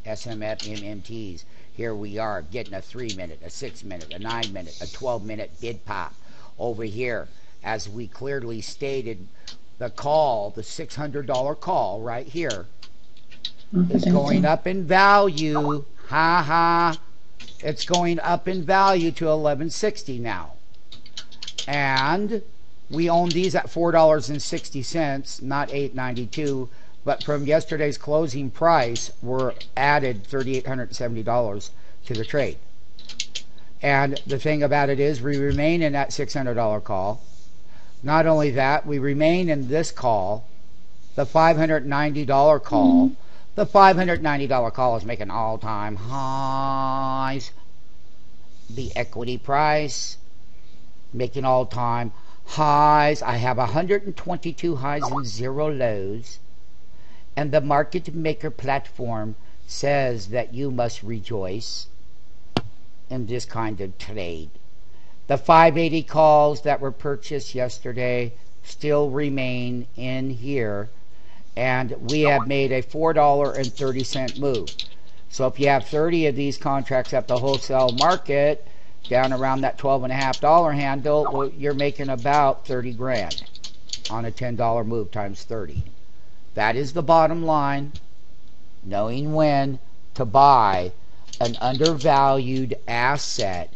SMF MMTs. Here we are getting a 3-minute, a 6-minute, a 9-minute, a 12-minute bid pop over here. As we clearly stated, the call, the $600 call right here, is going up in value. Ha ha. It's going up in value to $11.60 now. And we own these at $4.60, not $8.92. But from yesterday's closing price, we're added $3,870 to the trade. And the thing about it is, we remain in that $600 call. Not only that, we remain in this call, the $590 call. The $590 call is making all-time highs. The equity price making all-time highs. I have 122 highs and 0 lows. And the market maker platform says that you must rejoice in this kind of trade. The 580 calls that were purchased yesterday still remain in here. And we have made a $4.30 move. So if you have 30 of these contracts at the wholesale market, down around that $12.50 handle, well, you're making about 30 grand on a $10 move times 30. That is the bottom line, knowing when to buy an undervalued asset.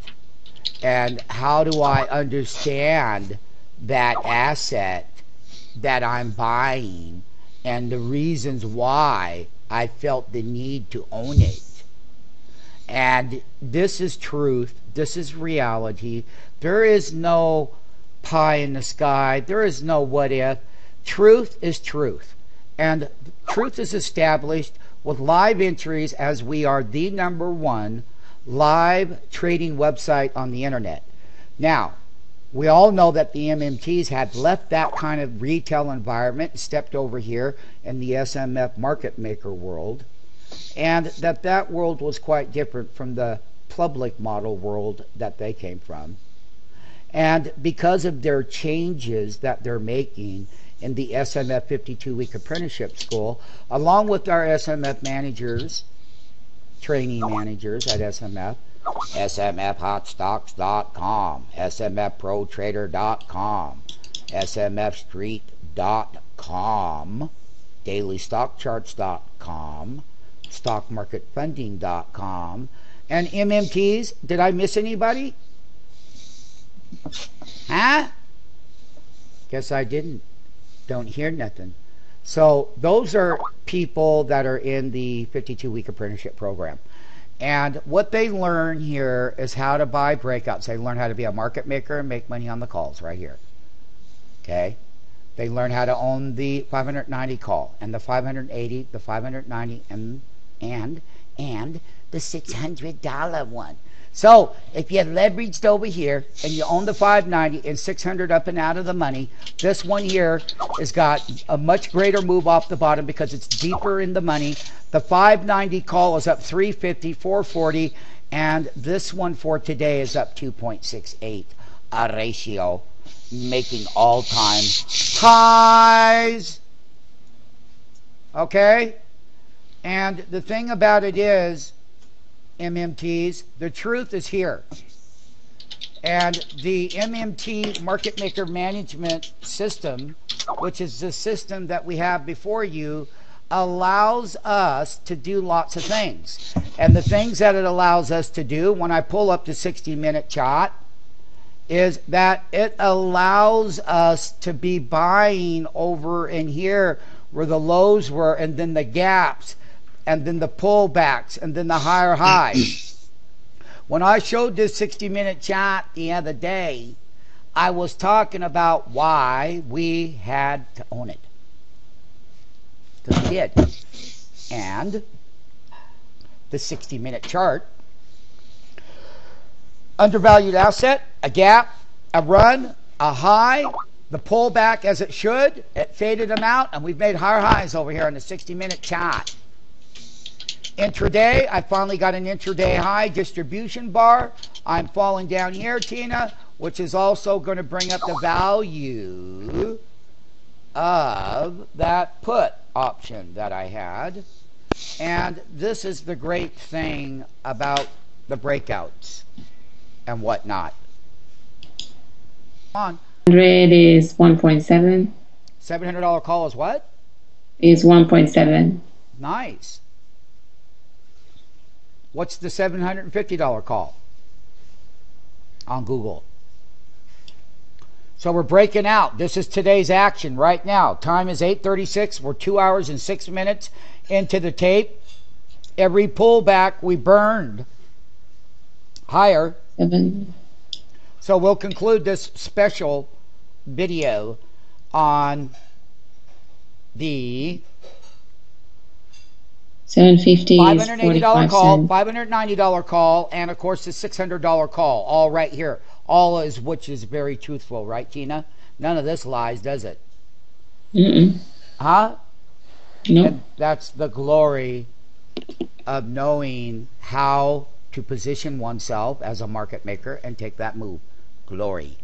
And how do I understand that asset that I'm buying and the reasons why I felt the need to own it? And this is truth. This is reality. There is no pie in the sky. There is no what if. Truth is truth. And truth is established with live entries, as we are the #1 live trading website on the internet. Now, we all know that the MMTs had left that kind of retail environment and stepped over here in the SMF market maker world, and that world was quite different from the public model world that they came from. And because of their changes that they're making in the SMF 52-week apprenticeship school, along with our SMF managers, training managers at SMF, smfhotstocks.com, smfprotrader.com, smfstreet.com, dailystockcharts.com, stockmarketfunding.com, and MMTs. Did I miss anybody? Huh? Guess I didn't. Don't hear nothing. So those are people that are in the 52-week apprenticeship program. And what they learn here is how to buy breakouts. They learn how to be a market maker and make money on the calls right here. Okay? They learn how to own the 590 call and the 580, the 590, and the $600 one. So if you leveraged over here and you own the 590 and 600 up and out of the money, this one here has got a much greater move off the bottom because it's deeper in the money. The 590 call is up 350, 440, and this one for today is up 2.68 a ratio, making all-time highs. Okay? And the thing about it is, MMTs, the truth is here. And the MMT market maker management system, which is the system that we have before you, allows us to do lots of things. And the things that it allows us to do, when I pull up the 60-minute chart, is that it allows us to be buying over in here where the lows were, and then the gaps, and then the pullbacks, and then the higher highs. When I showed this 60-minute chart the other day, I was talking about why we had to own it. Because we did. And the 60-minute chart, undervalued asset, a gap, a run, a high, the pullback as it should, it faded them out, and we've made higher highs over here on the 60-minute chart. Intraday, I finally got an intraday high distribution bar. I'm falling down here, Tina, which is also going to bring up the value of that put option that I had. And this is the great thing about the breakouts and whatnot. Come on. 100 is 1.7. $700 call is what? Is 1.7. Nice. What's the $750 call on Google? So we're breaking out. This is today's action right now. Time is 8:36. We're 2 hours and 6 minutes into the tape. Every pullback we burned higher. 7. So we'll conclude this special video on the $750 is $580 call, $0.45. $590 call, and of course the $600 call, all right here. All is which is very truthful, right, Tina? None of this lies, does it? Huh? No. And that's the glory of knowing how to position oneself as a market maker and take that move. Glory.